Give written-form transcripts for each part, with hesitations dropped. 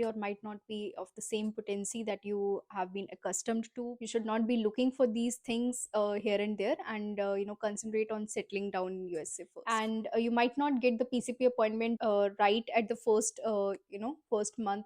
or might not be of the same potency that you have been accustomed to. You should not be looking for these things here and there, and concentrate on settling down in USA first. And you might not get the PCP appointment right at the first month.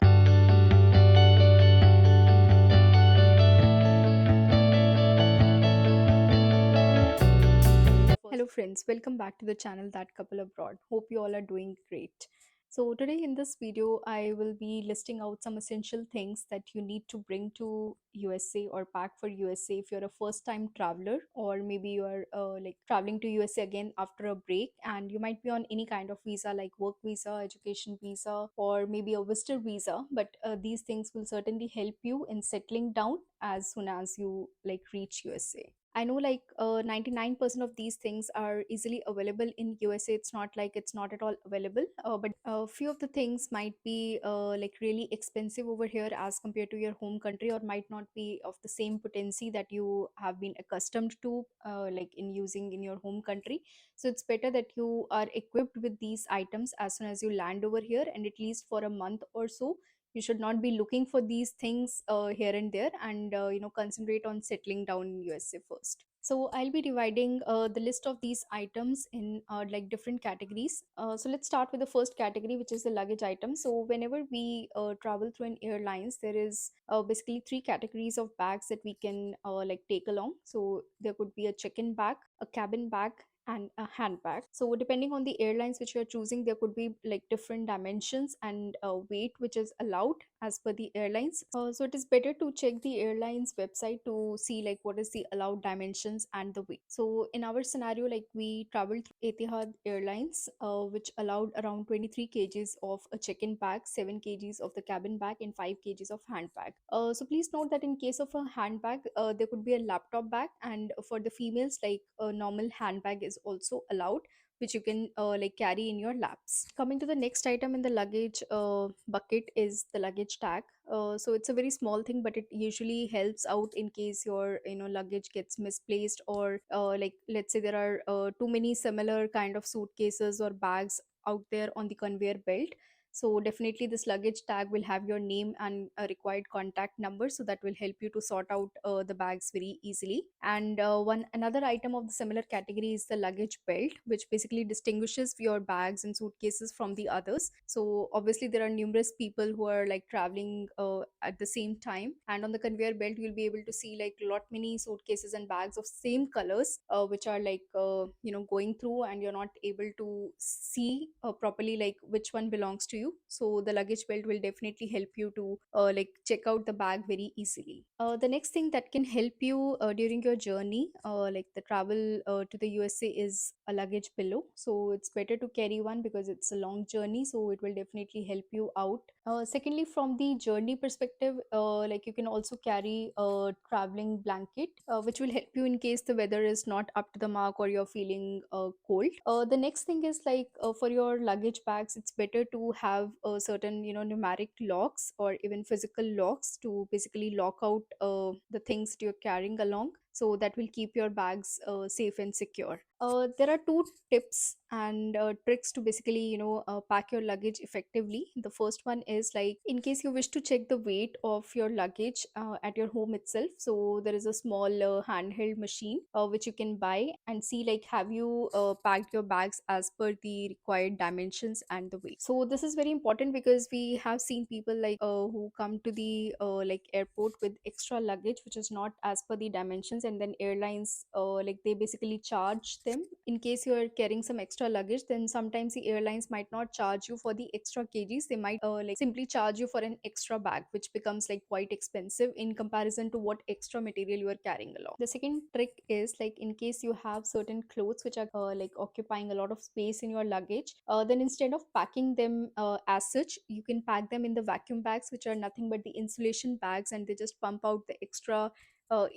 Hello friends, welcome back to the channel That Couple Abroad. Hope you all are doing great. So today in this video I will be listing out some essential things that you need to bring to USA or pack for USA if you're a first time traveler, or maybe you are like traveling to USA again after a break, and you might be on any kind of visa like work visa, education visa, or maybe a visitor visa, but these things will certainly help you in settling down as soon as you like reach USA. I know like 99% of these things are easily available in USA. It's not like it's not at all available, but a few of the things might be like really expensive over here as compared to your home country, or might not be of the same potency that you have been accustomed to, like in using in your home country. So it's better that you are equipped with these items as soon as you land over here, and at least for a month or so you should not be looking for these things here and there, and concentrate on settling down in USA first. So I'll be dividing the list of these items in like different categories. So let's start with the first category, which is the luggage items. So whenever we travel through an airlines, there is basically three categories of bags that we can like take along. So there could be a check-in bag, a cabin bag, and a handbag. So depending on the airlines which you're choosing, there could be like different dimensions and weight which is allowed as per the airlines. So it is better to check the airlines website to see like what is the allowed dimensions and the weight. So in our scenario, like we traveled through Etihad Airlines, which allowed around 23 kgs of a check-in bag, 7 kgs of the cabin bag, and 5 kgs of handbag. So please note that in case of a handbag, there could be a laptop bag, and for the females, like a normal handbag is also allowed, which you can like carry in your laps. Coming to the next item in the luggage bucket is the luggage tag. So it's a very small thing, but it usually helps out in case your luggage gets misplaced, or like let's say there are too many similar kind of suitcases or bags out there on the conveyor belt. So definitely this luggage tag will have your name and a required contact number, so that will help you to sort out the bags very easily. And one another item of the similar category is the luggage belt, which basically distinguishes your bags and suitcases from the others. So obviously there are numerous people who are like traveling at the same time, and on the conveyor belt you'll be able to see like lot many suitcases and bags of same colors, which are like going through, and you're not able to see properly like which one belongs to you. So the luggage belt will definitely help you to like check out the bag very easily. The next thing that can help you during your journey, like the travel to the USA, is a luggage pillow. So it's better to carry one because it's a long journey, so it will definitely help you out. Secondly, from the journey perspective, like you can also carry a traveling blanket, which will help you in case the weather is not up to the mark or you're feeling cold. The next thing is like for your luggage bags, it's better to have certain numeric locks or even physical locks to basically lock out the things that you're carrying along, so that will keep your bags safe and secure. There are two tips and tricks to basically pack your luggage effectively. The first one is like in case you wish to check the weight of your luggage at your home itself, so there is a small handheld machine which you can buy and see like have you packed your bags as per the required dimensions and the weight. So this is very important because we have seen people like who come to the like airport with extra luggage which is not as per the dimensions, and then airlines like they basically charge them. In case you are carrying some extra luggage, then sometimes the airlines might not charge you for the extra kgs. They might like simply charge you for an extra bag, which becomes like quite expensive in comparison to what extra material you are carrying along. The second trick is like in case you have certain clothes which are like occupying a lot of space in your luggage, then instead of packing them as such, you can pack them in the vacuum bags, which are nothing but the insulation bags, and they just pump out the extra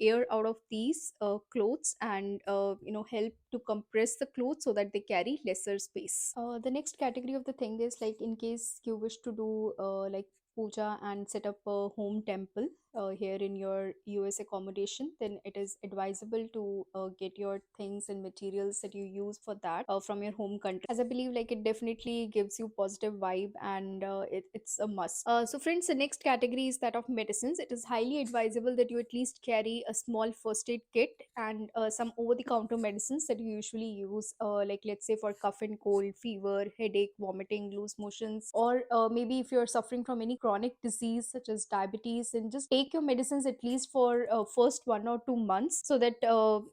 air out of these clothes, and help to compress the clothes so that they carry lesser space. The next category of the thing is like in case you wish to do like puja and set up a home temple. here in your US accommodation, then it is advisable to get your things and materials that you use for that from your home country, as I believe like it definitely gives you positive vibe, and it's a must. So friends, the next category is that of medicines. It is highly advisable that you at least carry a small first aid kit and some over the counter medicines that you usually use, like let's say for cough and cold, fever, headache, vomiting, loose motions, or maybe if you're suffering from any chronic disease such as diabetes, then just take your medicines at least for first 1 or 2 months, so that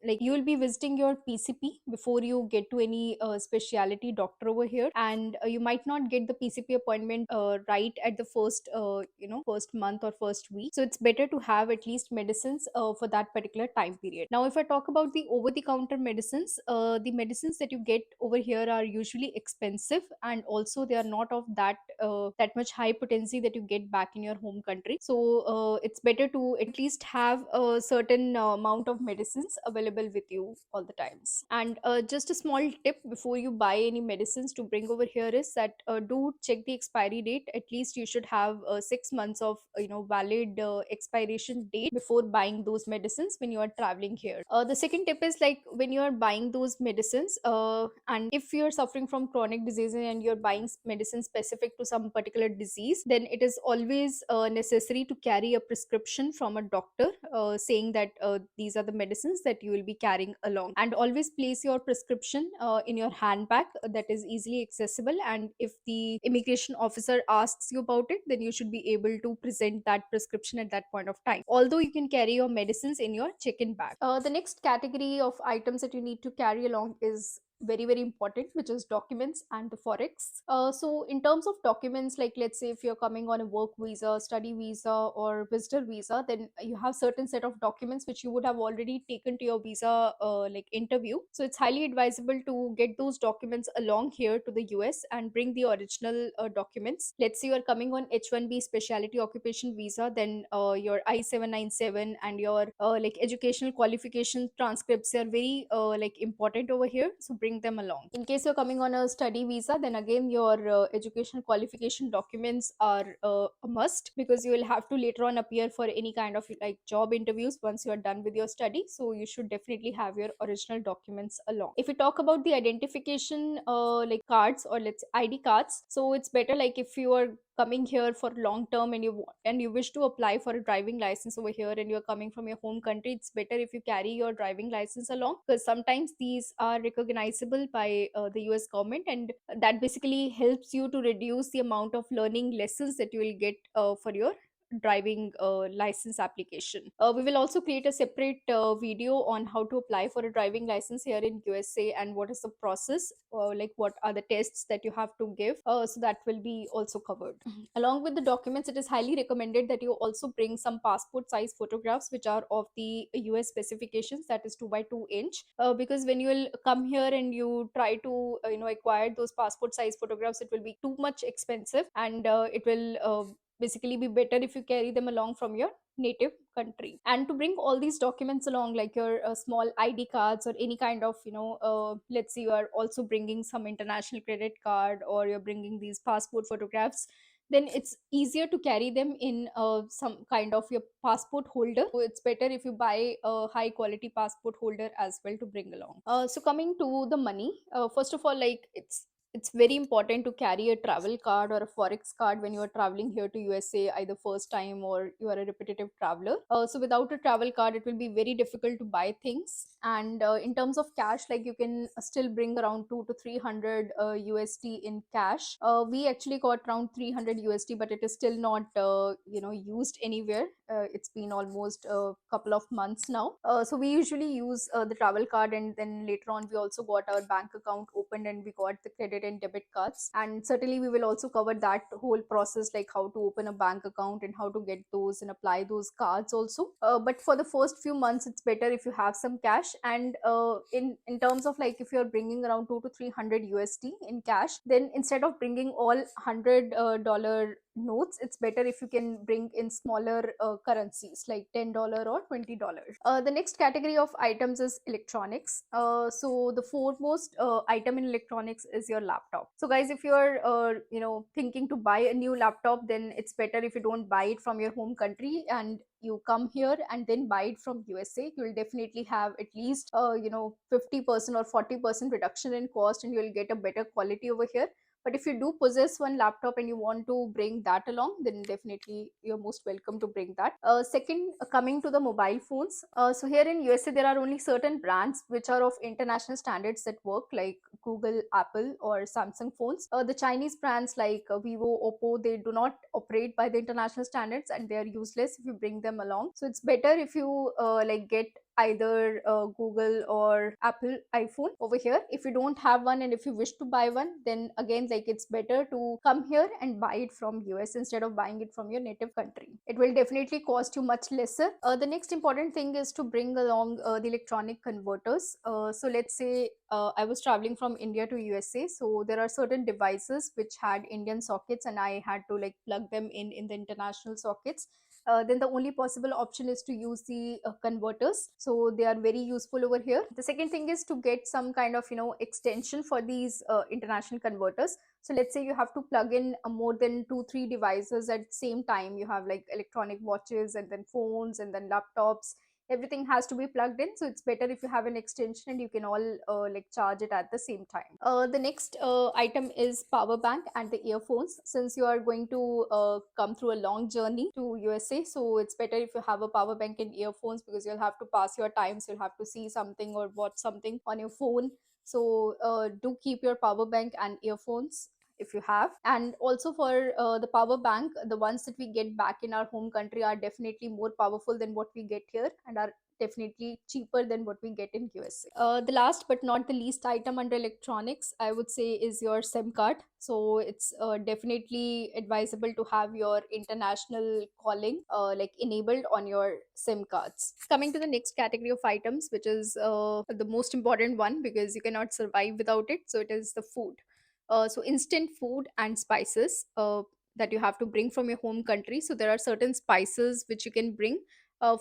like you will be visiting your PCP before you get to any specialty doctor over here, and you might not get the PCP appointment right at the first first month or first week. So it's better to have at least medicines for that particular time period. Now if I talk about the over the counter medicines, the medicines that you get over here are usually expensive, and also they are not of that much high potency that you get back in your home country. So it's better to at least have a certain amount of medicines available with you all the times. And just a small tip before you buy any medicines to bring over here is that do check the expiry date. At least you should have 6 months of valid expiration date before buying those medicines when you are traveling here. The second tip is like when you are buying those medicines, and if you're suffering from chronic diseases and you're buying medicine specific to some particular disease, then it is always necessary to carry a prescription from a doctor saying that these are the medicines that you will be carrying along, and always place your prescription in your handbag that is easily accessible, and if the immigration officer asks you about it, then you should be able to present that prescription at that point of time, although you can carry your medicines in your check-in bag. The next category of items that you need to carry along is very important, which is documents and the forex. So in terms of documents, like let's say if you're coming on a work visa, study visa, or visitor visa, then you have certain set of documents which you would have already taken to your visa like interview. So it's highly advisable to get those documents along here to the US and bring the original documents. Let's say you're coming on H1B specialty occupation visa, then your I-797 and your like educational qualification transcripts are very like important over here, so bring them along. In case you're coming on a study visa, then again your educational qualification documents are a must, because you will have to later on appear for any kind of like job interviews once you're done with your study, so you should definitely have your original documents along. If we talk about the identification like cards, or let's say ID cards, so it's better like if you are coming here for long term and you wish to apply for a driving license over here and you're coming from your home country, it's better if you carry your driving license along, because sometimes these are recognizable by the US government, and that basically helps you to reduce the amount of learning lessons that you will get for your driving license application. We will also create a separate video on how to apply for a driving license here in USA and what is the process, like what are the tests that you have to give, so that will be also covered. Along with the documents, it is highly recommended that you also bring some passport size photographs which are of the US specifications, that is 2 by 2 inch, because when you will come here and you try to acquire those passport size photographs, it will be too much expensive, and it will basically be better if you carry them along from your native country. And to bring all these documents along, like your small ID cards or any kind of let's say you are also bringing some international credit card, or you're bringing these passport photographs, then it's easier to carry them in some kind of your passport holder. So it's better if you buy a high quality passport holder as well to bring along. So coming to the money, first of all, like it's very important to carry a travel card or a forex card when you are traveling here to USA, either first time or you are a repetitive traveler. So without a travel card, it will be very difficult to buy things. And in terms of cash, like you can still bring around 2 to 300 USD in cash. We actually got around 300 USD, but it is still not used anywhere. It's been almost a couple of months now. So we usually use the travel card, and then later on we also got our bank account opened and we got the credit and debit cards. And certainly we will also cover that whole process, like how to open a bank account and how to get those and apply those cards also. But for the first few months, it's better if you have some cash. And in terms of like if you're bringing around 2 to 300 USD in cash, then instead of bringing all $100 notes, it's better if you can bring in smaller currencies like $10 or $20. The next category of items is electronics. So the foremost item in electronics is your laptop. So guys, if you're thinking to buy a new laptop, then it's better if you don't buy it from your home country and you come here and then buy it from USA. You'll definitely have at least 50% or 40% reduction in cost, and you'll get a better quality over here. But if you do possess one laptop and you want to bring that along, then definitely you're most welcome to bring that. Second, coming to the mobile phones. So here in USA, there are only certain brands which are of international standards that work, like Google, Apple, or Samsung phones. The Chinese brands like Vivo, Oppo, they do not operate by the international standards and they are useless if you bring them along. So it's better if you get either Google or Apple iPhone over here. If you don't have one and if you wish to buy one, then again, like, it's better to come here and buy it from US instead of buying it from your native country. It will definitely cost you much lesser. The next important thing is to bring along the electronic converters. So let's say I was traveling from India to USA, so there are certain devices which had Indian sockets and I had to like plug them in the international sockets. Then the only possible option is to use the converters, so they are very useful over here. The second thing is to get some kind of extension for these international converters. So let's say you have to plug in more than 2 3 devices at the same time. You have like electronic watches and then phones and then laptops. Everything has to be plugged in, so it's better if you have an extension and you can all like charge it at the same time. The next item is power bank and the earphones. Since you are going to come through a long journey to USA, so it's better if you have a power bank and earphones, because you'll have to pass your times, you'll have to see something or watch something on your phone. So do keep your power bank and earphones if you have. And also for the power bank, the ones that we get back in our home country are definitely more powerful than what we get here and are definitely cheaper than what we get in USA. The last but not the least item under electronics, I would say, is your SIM card. So it's definitely advisable to have your international calling like enabled on your SIM cards. Coming to the next category of items, which is the most important one because you cannot survive without it. So it is the food. So instant food and spices that you have to bring from your home country. So there are certain spices which you can bring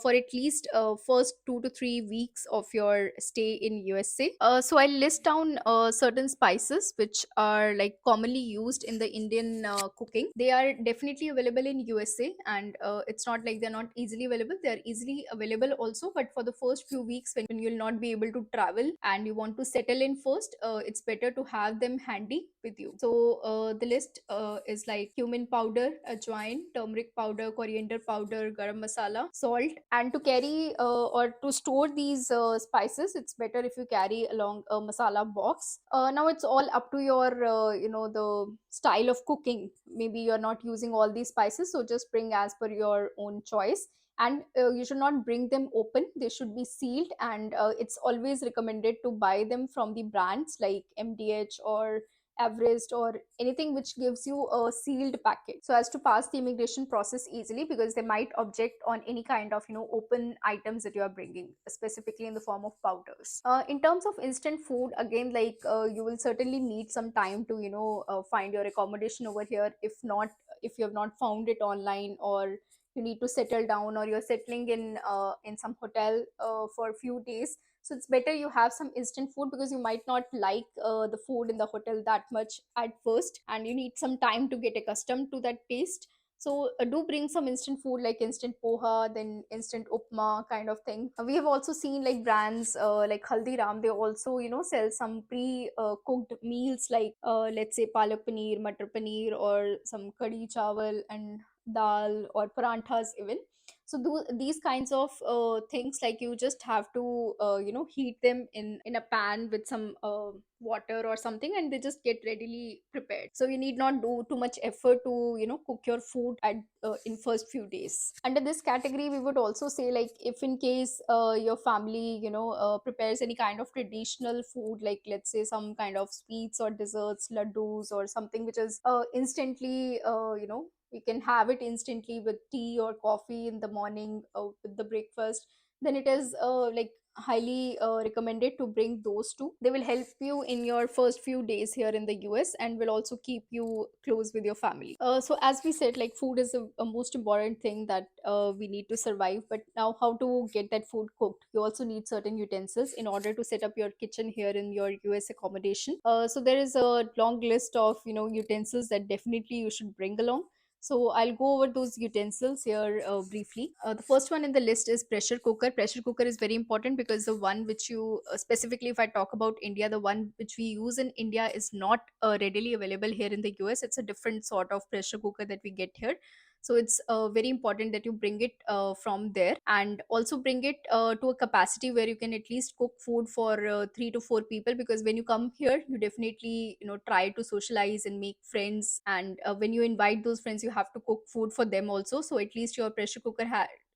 for at least first 2 to 3 weeks of your stay in USA. So I'll list down certain spices which are like commonly used in the Indian cooking. They are definitely available in USA, and it's not like they're not easily available. They're easily available also, but for the first few weeks when you'll not be able to travel and you want to settle in first, it's better to have them handy with you. So the list is like cumin powder, ajwain, turmeric powder, coriander powder, garam masala, salt. And to carry or to store these spices, it's better if you carry along a masala box. Now it's all up to your the style of cooking. Maybe you're not using all these spices, so just bring as per your own choice. And you should not bring them open, they should be sealed. And it's always recommended to buy them from the brands like MDH or Everest or anything which gives you a sealed packet, so as to pass the immigration process easily, because they might object on any kind of open items that you are bringing, specifically in the form of powders. In terms of instant food, again, like you will certainly need some time to find your accommodation over here. If not, if you have not found it online, or you need to settle down, or you're settling in some hotel for a few days, so it's better you have some instant food, because you might not like the food in the hotel that much at first, and you need some time to get accustomed to that taste. So do bring some instant food like instant poha, then instant upma kind of thing. We have also seen like brands like Haldiram, they also sell some pre cooked meals like let's say palak paneer, matar paneer, or some kadi chawal and dal or paranthas even. So these kinds of things, like you just have to heat them in a pan with some water or something, and they just get readily prepared. So you need not do too much effort to cook your food at in first few days. Under this category, we would also say, like, if in case your family prepares any kind of traditional food, like let's say some kind of sweets or desserts, laddus or something which is instantly you can have it instantly with tea or coffee in the morning with the breakfast, then it is like highly recommended to bring those two. They will help you in your first few days here in the US and will also keep you close with your family. So as we said, like food is a most important thing that we need to survive. But now, how to get that food cooked? You also need certain utensils in order to set up your kitchen here in your US accommodation. So there is a long list of utensils that definitely you should bring along. So I'll go over those utensils here briefly. The first one in the list is pressure cooker. Pressure cooker is very important because the one which you specifically, if I talk about India, the one which we use in India is not readily available here in the US. It's a different sort of pressure cooker that we get here. So it's very important that you bring it from there, and also bring it to a capacity where you can at least cook food for 3 to 4 people, because when you come here you definitely try to socialize and make friends, and when you invite those friends you have to cook food for them also. So at least your pressure cooker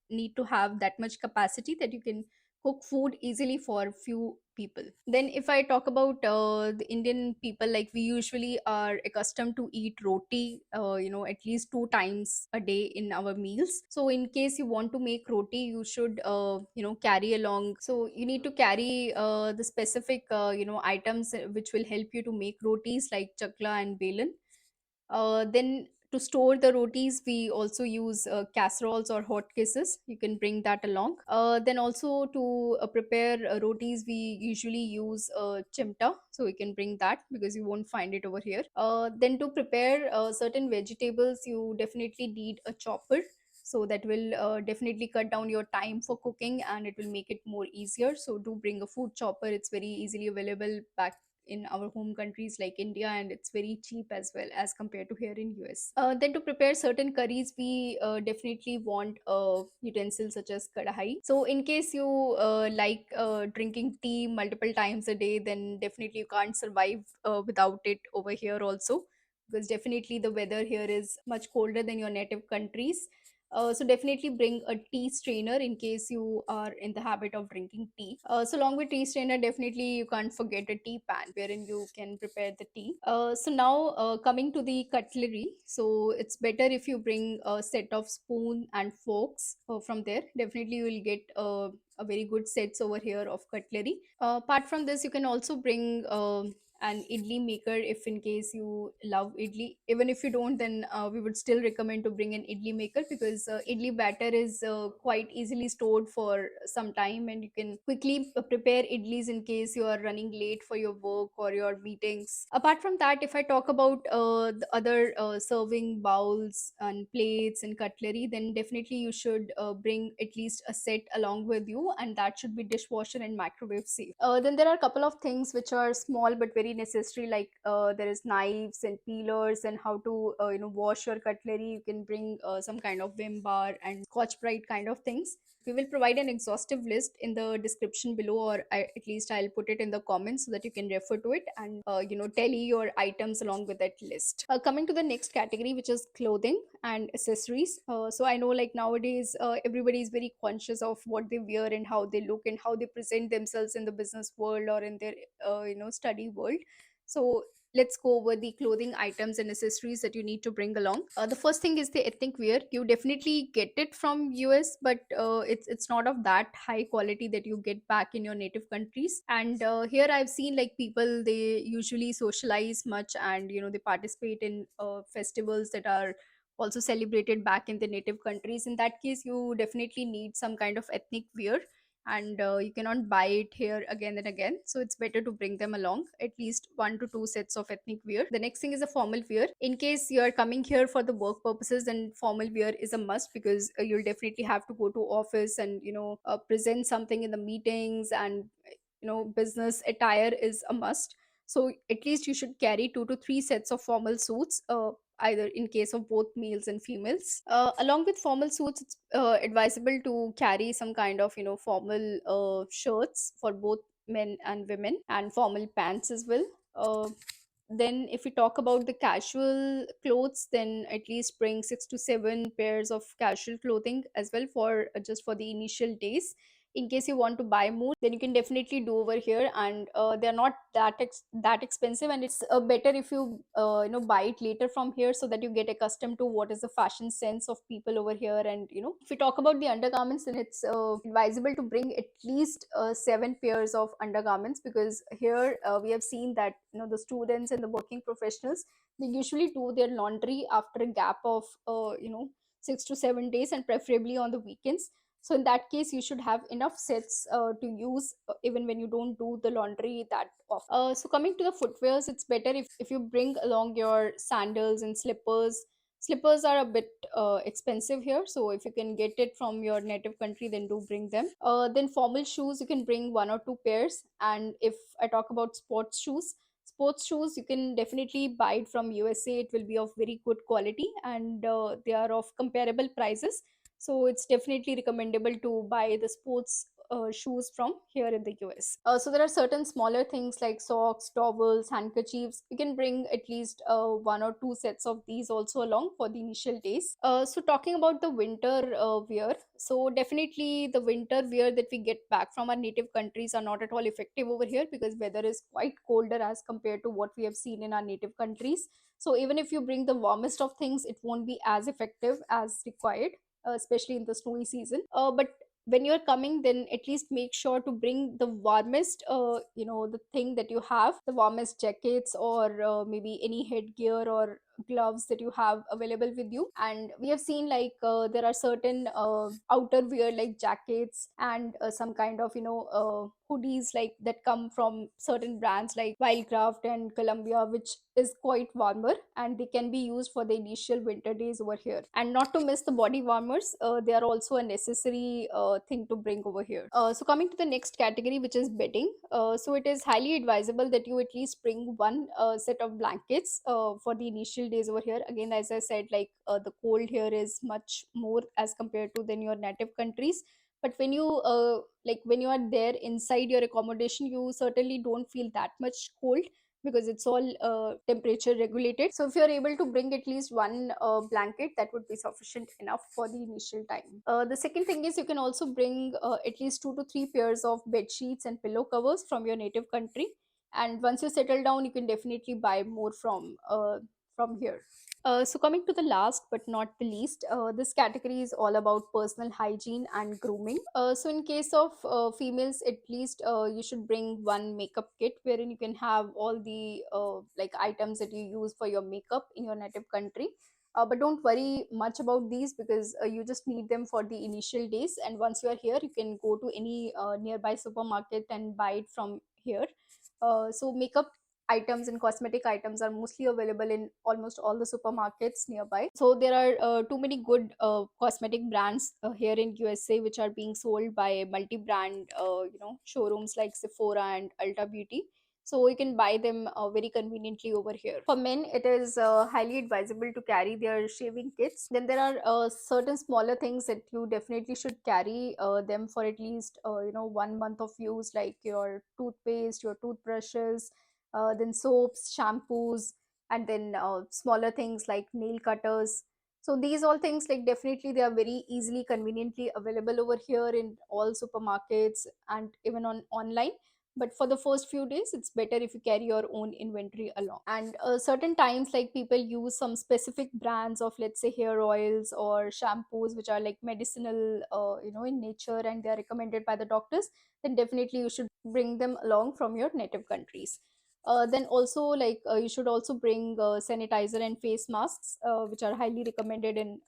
need to have that much capacity that you can cook food easily for few people. Then if I talk about the Indian people, like we usually are accustomed to eat roti at least 2 times a day in our meals. So in case you want to make roti, you should carry along, so you need to carry the specific items which will help you to make rotis, like chakla and belan. Then to store the rotis, we also use casseroles or hot cases. You can bring that along. Then also to prepare rotis, we usually use chimta, so you can bring that because you won't find it over here. Then to prepare certain vegetables, you definitely need a chopper. So that will definitely cut down your time for cooking and it will make it more easier. So do bring a food chopper. It's very easily available back in our home countries like India, and it's very cheap as well as compared to here in US. Then to prepare certain curries, we definitely want utensils such as kadahai. So in case you like drinking tea multiple times a day, then definitely you can't survive without it over here also, because definitely the weather here is much colder than your native countries. So definitely bring a tea strainer in case you are in the habit of drinking tea. So along with tea strainer, definitely you can't forget a tea pan wherein you can prepare the tea. So now coming to the cutlery, so it's better if you bring a set of spoon and forks from there. Definitely you will get a very good sets over here of cutlery. Apart from this, you can also bring an idli maker if in case you love idli. Even if you don't, then we would still recommend to bring an idli maker, because idli batter is quite easily stored for some time, and you can quickly prepare idlis in case you are running late for your work or your meetings. Apart from that, if I talk about the other serving bowls and plates and cutlery, then definitely you should bring at least a set along with you, and that should be dishwasher and microwave safe. Then there are a couple of things which are small but very necessary, like there is knives and peelers, and how to wash your cutlery. You can bring some kind of Vim bar and Scotch Brite kind of things. We will provide an exhaustive list in the description below, or at least I'll put it in the comments so that you can refer to it and tally your items along with that list. Coming to the next category, which is clothing and accessories. So I know, like nowadays everybody is very conscious of what they wear and how they look and how they present themselves in the business world or in their study world. So let's go over the clothing items and accessories that you need to bring along. The first thing is the ethnic wear. You definitely get it from US, but it's not of that high quality that you get back in your native countries. And here I've seen like people, they usually socialize much, and they participate in festivals that are also celebrated back in the native countries. In that case, you definitely need some kind of ethnic wear, and you cannot buy it here again and again, so it's better to bring them along, at least 1 to 2 sets of ethnic wear. The next thing is a formal wear. In case you are coming here for the work purposes, then formal wear is a must, because you'll definitely have to go to office and present something in the meetings, and business attire is a must. So at least you should carry 2 to 3 sets of formal suits, either in case of both males and females. Along with formal suits, it's advisable to carry some kind of formal shirts for both men and women, and formal pants as well. Then if we talk about the casual clothes, then at least bring 6 to 7 pairs of casual clothing as well, for just for the initial days. in case you want to buy more, then you can definitely do over here. And they're not that expensive, and it's better if you buy it later from here, so that you get accustomed to what is the fashion sense of people over here. And if we talk about the undergarments, then it's advisable to bring at least 7 pairs of undergarments, because here we have seen that the students and the working professionals, they usually do their laundry after a gap of 6 to 7 days, and preferably on the weekends. So in that case, you should have enough sets to use even when you don't do the laundry that often. So coming to the footwears, it's better if you bring along your sandals and slippers. Slippers are a bit expensive here, so if you can get it from your native country, then do bring them. Then formal shoes, you can bring 1 or 2 pairs. And if I talk about sports shoes, you can definitely buy it from USA. It will be of very good quality, and they are of comparable prices. So it's definitely recommendable to buy the sports shoes from here in the US. So there are certain smaller things like socks, towels, handkerchiefs. You can bring at least 1 or 2 sets of these also along for the initial days. So talking about the winter wear, so definitely the winter wear that we get back from our native countries are not at all effective over here, because weather is quite colder as compared to what we have seen in our native countries. So even if you bring the warmest of things, it won't be as effective as required, especially in the snowy season. But when you're coming, then at least make sure to bring the warmest, the thing that you have, the warmest jackets, or maybe any headgear or gloves that you have available with you. And we have seen, like, there are certain outerwear like jackets and some kind of hoodies like that come from certain brands like Wildcraft and Columbia, which is quite warmer, and they can be used for the initial winter days over here. And not to miss the body warmers, they are also a necessary thing to bring over here. So coming to the next category, which is bedding. So it is highly advisable that you at least bring one set of blankets for the initial days over here. Again, as I said, like, the cold here is much more as compared to than your native countries. But when you when you are there inside your accommodation, you certainly don't feel that much cold, because it's all temperature regulated. So if you're able to bring at least one blanket, that would be sufficient enough for the initial time. The second thing is, you can also bring at least 2 to 3 pairs of bed sheets and pillow covers from your native country. And once you settle down, you can definitely buy more from here. So coming to the last but not the least, this category is all about personal hygiene and grooming. So in case of females, at least you should bring one makeup kit, wherein you can have all the items that you use for your makeup in your native country. But don't worry much about these, because you just need them for the initial days. And once you are here, you can go to any nearby supermarket and buy it from here. So makeup items and cosmetic items are mostly available in almost all the supermarkets nearby. So there are too many good cosmetic brands here in USA, which are being sold by multi-brand showrooms like Sephora and Ulta Beauty. So you can buy them very conveniently over here. For men, it is highly advisable to carry their shaving kits. Then there are certain smaller things that you definitely should carry them for at least 1 month of use, like your toothpaste, your toothbrushes, then soaps, shampoos, and then smaller things like nail cutters. So these all things, like, definitely they are very easily, conveniently available over here in all supermarkets and even on online. But for the first few days, it's better if you carry your own inventory along. And certain times, like, people use some specific brands of, let's say, hair oils or shampoos, which are like medicinal in nature, and they are recommended by the doctors. Then definitely you should bring them along from your native countries. Then also, like, you should also bring sanitizer and face masks, which are highly recommended in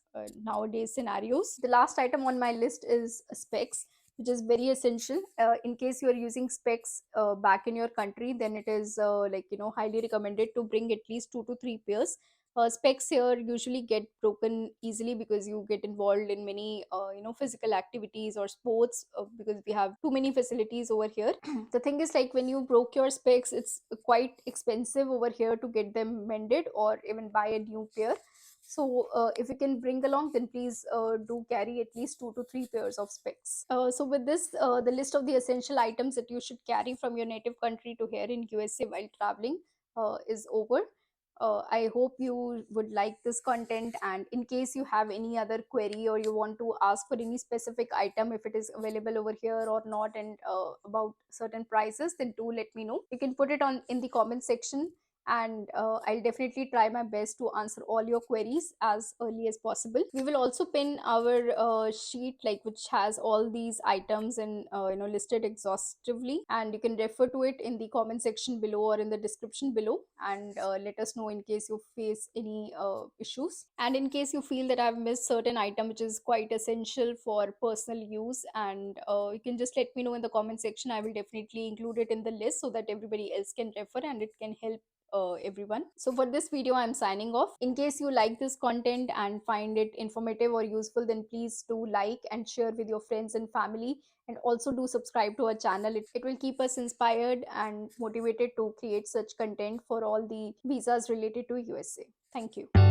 nowadays scenarios. The last item on my list is specs, which is very essential. In case you are using specs back in your country, then it is highly recommended to bring at least 2 to 3 pairs. Specs here usually get broken easily, because you get involved in many physical activities or sports, because we have too many facilities over here. The thing is, like, when you broke your specs, it's quite expensive over here to get them mended or even buy a new pair. So if you can bring along, then please do carry at least 2 to 3 pairs of specs. So with this, the list of the essential items that you should carry from your native country to here in USA while traveling is over. I hope you would like this content, and in case you have any other query or you want to ask for any specific item, if it is available over here or not, and about certain prices, then do let me know. You can put it on in the comment section, and I'll definitely try my best to answer all your queries as early as possible. We will also pin our sheet, like, which has all these items and listed exhaustively, and you can refer to it in the comment section below or in the description below, and let us know in case you face any issues, and in case you feel that I've missed certain item which is quite essential for personal use, and you can just let me know in the comment section. I will definitely include it in the list so that everybody else can refer and it can help everyone. So for this video, I'm signing off. In case you like this content and find it informative or useful, then please do like and share with your friends and family, and also do subscribe to our channel. It will keep us inspired and motivated to create such content for all the visas related to USA. Thank you.